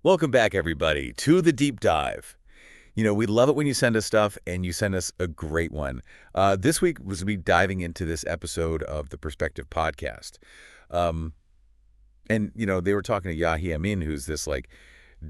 Welcome back, everybody, to the deep dive. We love it when you send us stuff, and you send us a great one. This week was me diving into this episode of the Perspective podcast. Um, they were talking to Yahi Amin, who's this,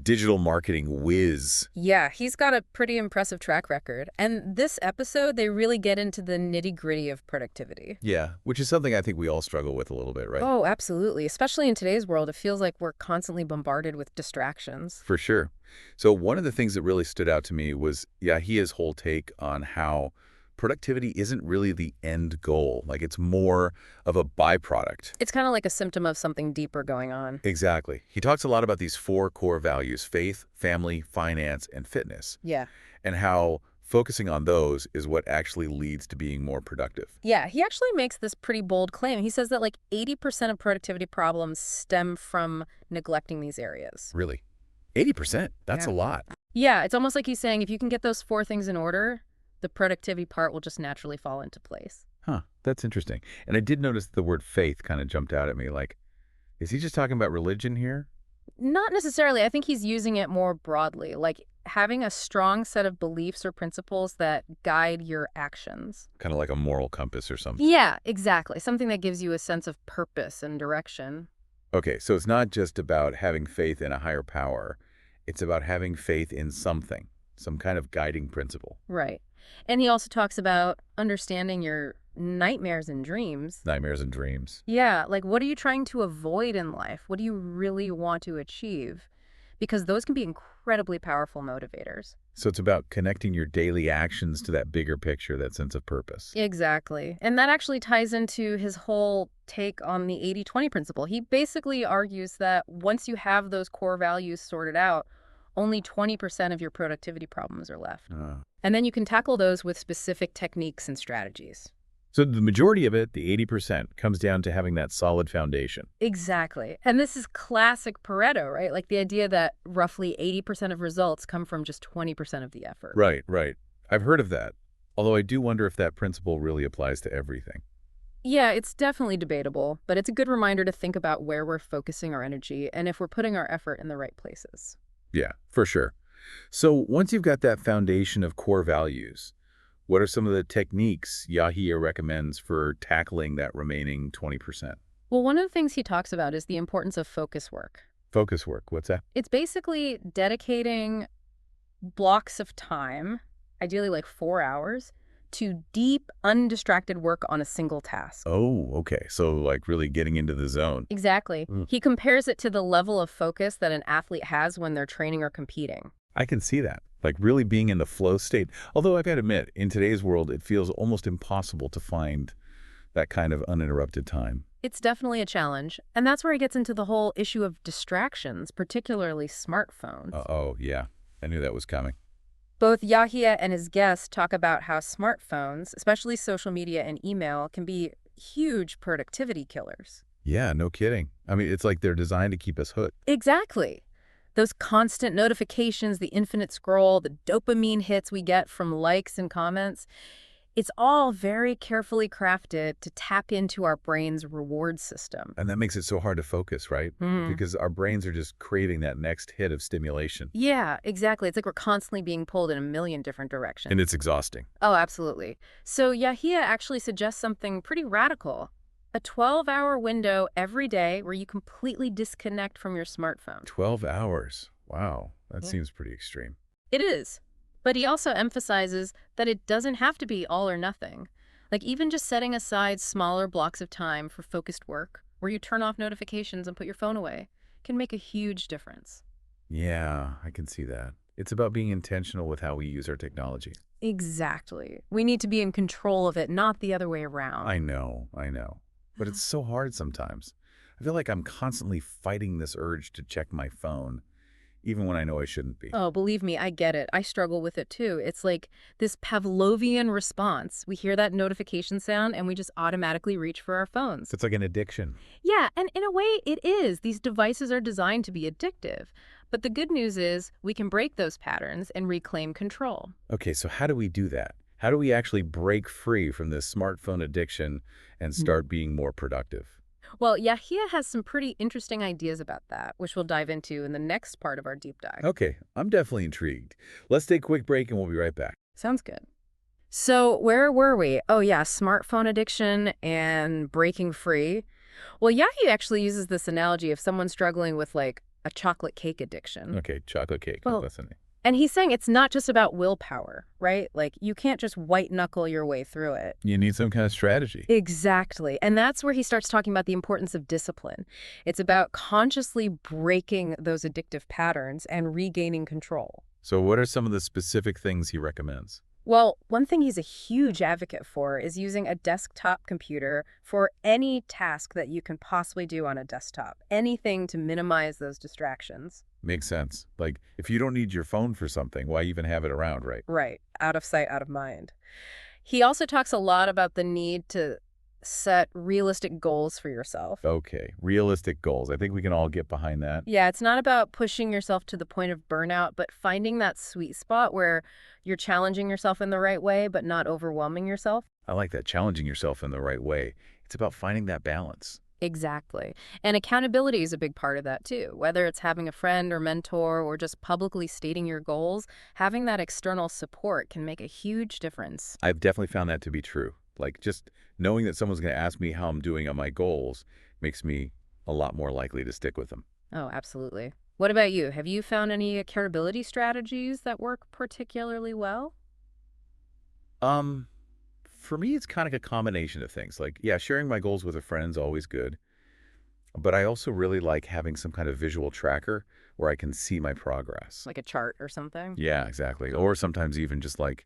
digital marketing whiz. Yeah, he's got a pretty impressive track record. And this episode, they really get into the nitty-gritty of productivity. Yeah, which is something I think we all struggle with a little bit, right? Oh, absolutely. Especially in today's world, it feels like we're constantly bombarded with distractions. For sure. So one of the things that really stood out to me was Yahia's whole take on how productivity isn't really the end goal. Like, it's more of a byproduct. It's kind of like a symptom of something deeper going on. Exactly. He talks a lot about these four core values: faith, family, finance, and fitness, Yeah. and how focusing on those is what actually leads to being more productive. Yeah, he actually makes this pretty bold claim. He says that 80% of productivity problems stem from neglecting these areas. Really? 80%? That's a Yeah. lot. Yeah, it's almost like he's saying if you can get those four things in order, the productivity part will just naturally fall into place. Huh, that's interesting. And I did notice the word faith kind of jumped out at me. Like, is he just talking about religion here? Not necessarily. I think he's using it more broadly, like having a strong set of beliefs or principles that guide your actions. Kind of like a moral compass or something. Yeah, exactly. Something that gives you a sense of purpose and direction. Okay, so it's not just about having faith in a higher power. It's about having faith in something, some kind of guiding principle. Right. And he also talks about understanding your nightmares and dreams. Nightmares and dreams. Yeah, like what are you trying to avoid in life? What do you really want to achieve? Because those can be incredibly powerful motivators. So it's about connecting your daily actions to that bigger picture, that sense of purpose. Exactly. And that actually ties into his whole take on the 80/20 principle. He basically argues that once you have those core values sorted out, only 20% of your productivity problems are left. And then you can tackle those with specific techniques and strategies. So the majority of it, the 80%, comes down to having that solid foundation. Exactly. And this is classic Pareto, right? Like the idea that roughly 80% of results come from just 20% of the effort. Right, right. I've heard of that. Although I do wonder if that principle really applies to everything. Yeah, it's definitely debatable, but it's a good reminder to think about where we're focusing our energy and if we're putting our effort in the right places. Yeah, for sure. So once you've got that foundation of core values, what are some of the techniques Yahia recommends for tackling that remaining 20%? Well, one of the things he talks about is the importance of focus work. Focus work, what's that? It's basically dedicating blocks of time, ideally like 4 hours, to deep, undistracted work on a single task. Oh, okay. So like really getting into the zone. Exactly. He compares it to the level of focus that an athlete has when they're training or competing. I can see that. Like really being in the flow state. Although I've got to admit, in today's world, it feels almost impossible to find that kind of uninterrupted time. It's definitely a challenge. And that's where he gets into the whole issue of distractions, particularly smartphones. Oh, yeah. I knew that was coming. Both Yahia and his guests talk about how smartphones, especially social media and email, can be huge productivity killers. Yeah, no kidding. I mean, it's like they're designed to keep us hooked. Exactly. Those constant notifications, the infinite scroll, the dopamine hits we get from likes and comments, it's all very carefully crafted to tap into our brain's reward system. And that makes it so hard to focus, right? Because our brains are just craving that next hit of stimulation. Yeah, exactly. It's like we're constantly being pulled in a million different directions. And it's exhausting. Oh, absolutely. So Yahia actually suggests something pretty radical. A 12-hour window every day where you completely disconnect from your smartphone. 12 hours. Wow. That Yeah. seems pretty extreme. It is. But he also emphasizes that it doesn't have to be all or nothing. Like even just setting aside smaller blocks of time for focused work, where you turn off notifications and put your phone away, can make a huge difference. Yeah, I can see that. It's about being intentional with how we use our technology. Exactly. We need to be in control of it, not the other way around. I know. But it's so hard sometimes. I feel like I'm constantly fighting this urge to check my phone, even when I know I shouldn't be. Oh, believe me, I get it. I struggle with it too. It's like this Pavlovian response. We hear that notification sound and we just automatically reach for our phones. It's like an addiction. Yeah, and in a way it is. These devices are designed to be addictive. But the good news is we can break those patterns and reclaim control. Okay, so how do we do that? How do we actually break free from this smartphone addiction and start being more productive? Well, Yahia has some pretty interesting ideas about that, which we'll dive into in the next part of our deep dive. Okay, I'm definitely intrigued. Let's take a quick break and we'll be right back. Sounds good. So, where were we? Oh, yeah, smartphone addiction and breaking free. Well, Yahya actually uses this analogy of someone struggling with like a chocolate cake addiction. Okay, chocolate cake. I'm Well, listening. and he's saying it's not just about willpower, right? Like you can't just white knuckle your way through it. You need some kind of strategy. Exactly. And that's where he starts talking about the importance of discipline. It's about consciously breaking those addictive patterns and regaining control. So what are some of the specific things he recommends? Well, one thing he's a huge advocate for is using a desktop computer for any task that you can possibly do on a desktop, anything to minimize those distractions. Makes sense. Like, if you don't need your phone for something, why even have it around, right? Right. Out of sight, out of mind. He also talks a lot about the need to set realistic goals for yourself. Okay, realistic goals. I think we can all get behind that. Yeah, it's not about pushing yourself to the point of burnout, but finding that sweet spot where you're challenging yourself in the right way, but not overwhelming yourself. I like that, challenging yourself in the right way. It's about finding that balance. Exactly. And accountability is a big part of that too. Whether it's having a friend or mentor or just publicly stating your goals, having that external support can make a huge difference. I've definitely found that to be true. Like, just knowing that someone's going to ask me how I'm doing on my goals makes me a lot more likely to stick with them. Oh, absolutely. What about you? Have you found any accountability strategies that work particularly well? Um, for me, it's kind of a combination of things. Like, yeah, sharing my goals with a friend's always good. But I also really like having some kind of visual tracker where I can see my progress. Like a chart or something? Yeah, exactly. Or sometimes even just like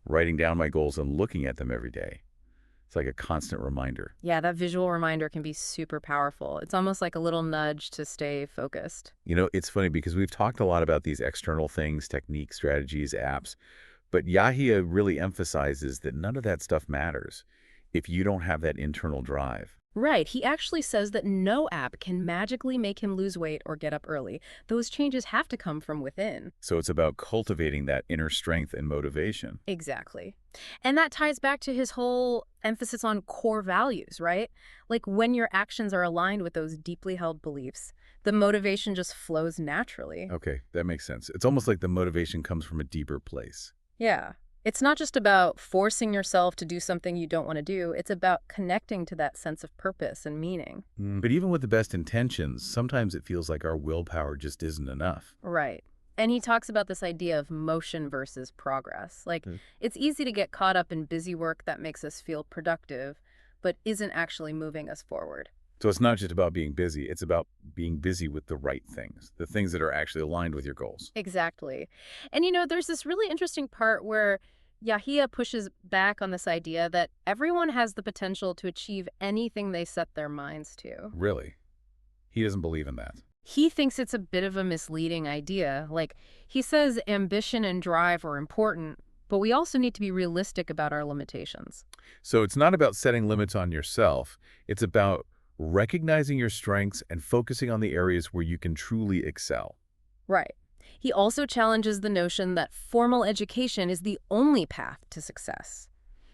writing down my goals and looking at them every day. It's like a constant reminder. Yeah, that visual reminder can be super powerful. It's almost like a little nudge to stay focused. You know, it's funny because we've talked a lot about these external things, techniques, strategies, apps, but Yahia really emphasizes that none of that stuff matters if you don't have that internal drive. Right. He actually says that no app can magically make him lose weight or get up early. Those changes have to come from within. So it's about cultivating that inner strength and motivation. Exactly. And that ties back to his whole emphasis on core values, right? Like when your actions are aligned with those deeply held beliefs, the motivation just flows naturally. Okay, that makes sense. It's almost like the motivation comes from a deeper place. Yeah. It's not just about forcing yourself to do something you don't want to do. It's about connecting to that sense of purpose and meaning. But even with the best intentions, sometimes it feels like our willpower just isn't enough. Right. And he talks about this idea of motion versus progress. Like, it's easy to get caught up in busy work that makes us feel productive, but isn't actually moving us forward. So it's not just about being busy, it's about being busy with the right things, the things that are actually aligned with your goals. Exactly. And there's this really interesting part where Yahia pushes back on this idea that everyone has the potential to achieve anything they set their minds to. Really? He doesn't believe in that. He thinks it's a bit of a misleading idea. Like, he says ambition and drive are important, but we also need to be realistic about our limitations. So it's not about setting limits on yourself, it's about recognizing your strengths and focusing on the areas where you can truly excel. Right. He also challenges the notion that formal education is the only path to success.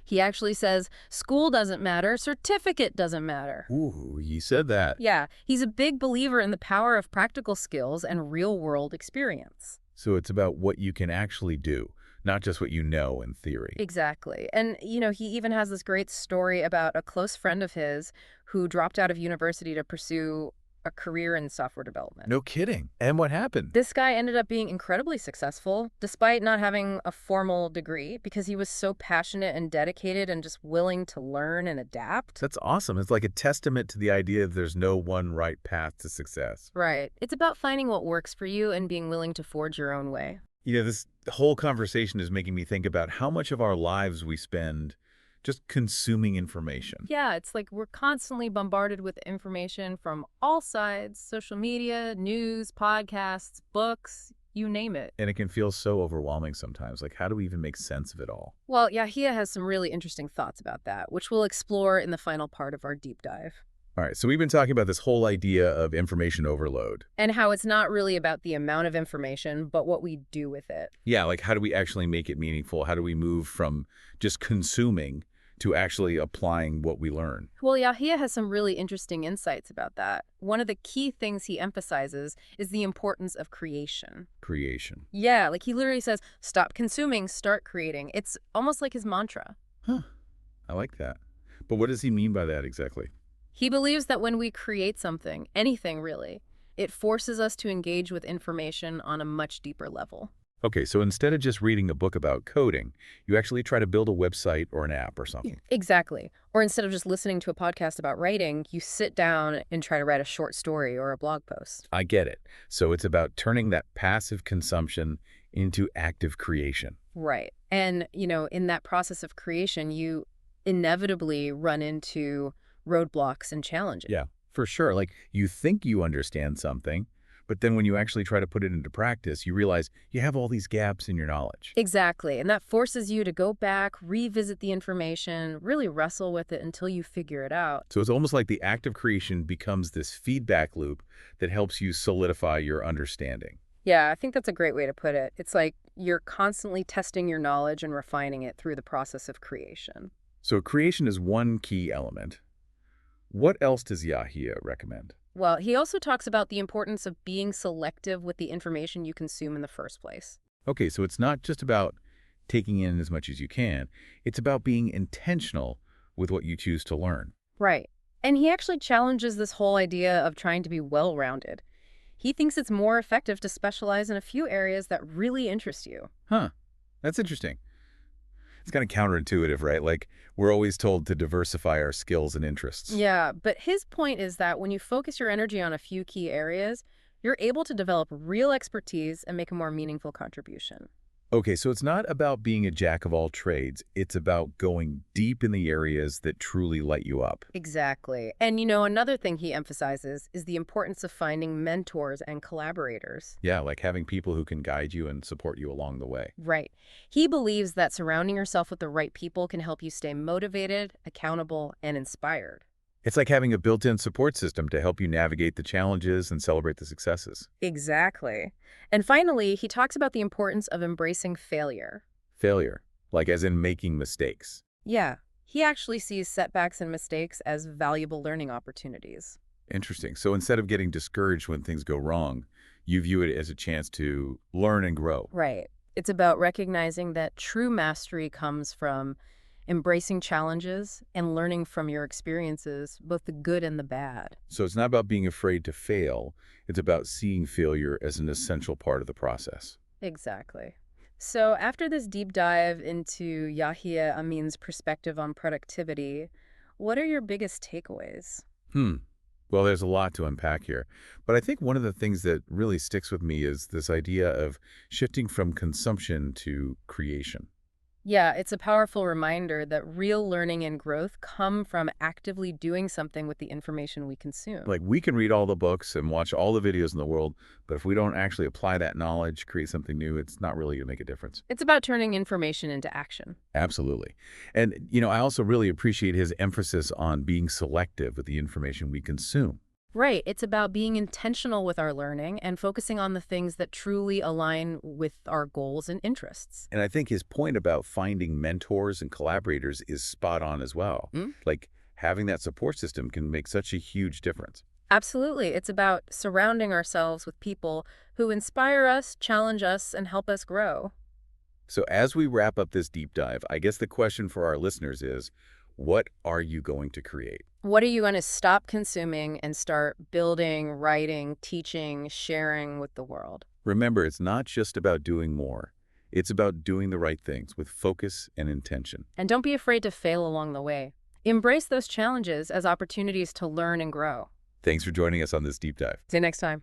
He actually says school doesn't matter, certificate doesn't matter. Ooh, he said that. Yeah, he's a big believer in the power of practical skills and real-world experience. So it's about what you can actually do, not just what you know in theory. Exactly. And, he even has this great story about a close friend of his who dropped out of university to pursue a career in software development. No kidding. And what happened? This guy ended up being incredibly successful, despite not having a formal degree, because he was so passionate and dedicated and just willing to learn and adapt. That's awesome. It's like a testament to the idea that there's no one right path to success. Right. It's about finding what works for you and being willing to forge your own way. This whole conversation is making me think about how much of our lives we spend just consuming information. Yeah, it's like we're constantly bombarded with information from all sides, social media, news, podcasts, books, you name it. And it can feel so overwhelming sometimes. Like, how do we even make sense of it all? Well, Yahia has some really interesting thoughts about that, which we'll explore in the final part of our deep dive. All right, so we've been talking about this whole idea of information overload. And how it's not really about the amount of information, but what we do with it. Yeah, like how do we actually make it meaningful? How do we move from just consuming to actually applying what we learn. Well, Yahya has some really interesting insights about that. One of the key things he emphasizes is the importance of creation. Creation. Yeah, like he literally says, stop consuming, start creating. It's almost like his mantra. Huh. I like that. But what does he mean by that exactly? He believes that when we create something, anything really, it forces us to engage with information on a much deeper level. Okay, so instead of just reading a book about coding, you actually try to build a website or an app or something. Exactly. Or instead of just listening to a podcast about writing, you sit down and try to write a short story or a blog post. I get it. So it's about turning that passive consumption into active creation. Right. And, in that process of creation, you inevitably run into roadblocks and challenges. Yeah, for sure. Like you think you understand something, but then when you actually try to put it into practice, you realize you have all these gaps in your knowledge. Exactly. And that forces you to go back, revisit the information, really wrestle with it until you figure it out. So it's almost like the act of creation becomes this feedback loop that helps you solidify your understanding. Yeah, I think that's a great way to put it. It's like you're constantly testing your knowledge and refining it through the process of creation. So creation is one key element. What else does Yahya recommend? Well, he also talks about the importance of being selective with the information you consume in the first place. Okay, so it's not just about taking in as much as you can. It's about being intentional with what you choose to learn. Right. And he actually challenges this whole idea of trying to be well-rounded. He thinks it's more effective to specialize in a few areas that really interest you. Huh, that's interesting. It's kind of counterintuitive, right? Like we're always told to diversify our skills and interests. Yeah, but his point is that when you focus your energy on a few key areas, you're able to develop real expertise and make a more meaningful contribution. Okay, so it's not about being a jack of all trades. It's about going deep in the areas that truly light you up. Exactly. And another thing he emphasizes is the importance of finding mentors and collaborators. Yeah, like having people who can guide you and support you along the way. Right. He believes that surrounding yourself with the right people can help you stay motivated, accountable, and inspired. It's like having a built-in support system to help you navigate the challenges and celebrate the successes. Exactly. And finally, he talks about the importance of embracing failure. Failure, like as in making mistakes. Yeah, he actually sees setbacks and mistakes as valuable learning opportunities. Interesting. So instead of getting discouraged when things go wrong, you view it as a chance to learn and grow. Right. It's about recognizing that true mastery comes from embracing challenges and learning from your experiences, both the good and the bad. So it's not about being afraid to fail. It's about seeing failure as an essential part of the process. Exactly. So after this deep dive into Yahya Amin's perspective on productivity, what are your biggest takeaways? Well, there's a lot to unpack here. But I think one of the things that really sticks with me is this idea of shifting from consumption to creation. Yeah, it's a powerful reminder that real learning and growth come from actively doing something with the information we consume. Like we can read all the books and watch all the videos in the world, but if we don't actually apply that knowledge, create something new, it's not really going to make a difference. It's about turning information into action. Absolutely. And, I also really appreciate his emphasis on being selective with the information we consume. Right. It's about being intentional with our learning and focusing on the things that truly align with our goals and interests. And I think his point about finding mentors and collaborators is spot on as well. Like having that support system can make such a huge difference. Absolutely. It's about surrounding ourselves with people who inspire us, challenge us, and help us grow. So as we wrap up this deep dive, I guess the question for our listeners is, what are you going to create? What are you going to stop consuming and start building, writing, teaching, sharing with the world? Remember, it's not just about doing more. It's about doing the right things with focus and intention. And don't be afraid to fail along the way. Embrace those challenges as opportunities to learn and grow. Thanks for joining us on this deep dive. See you next time.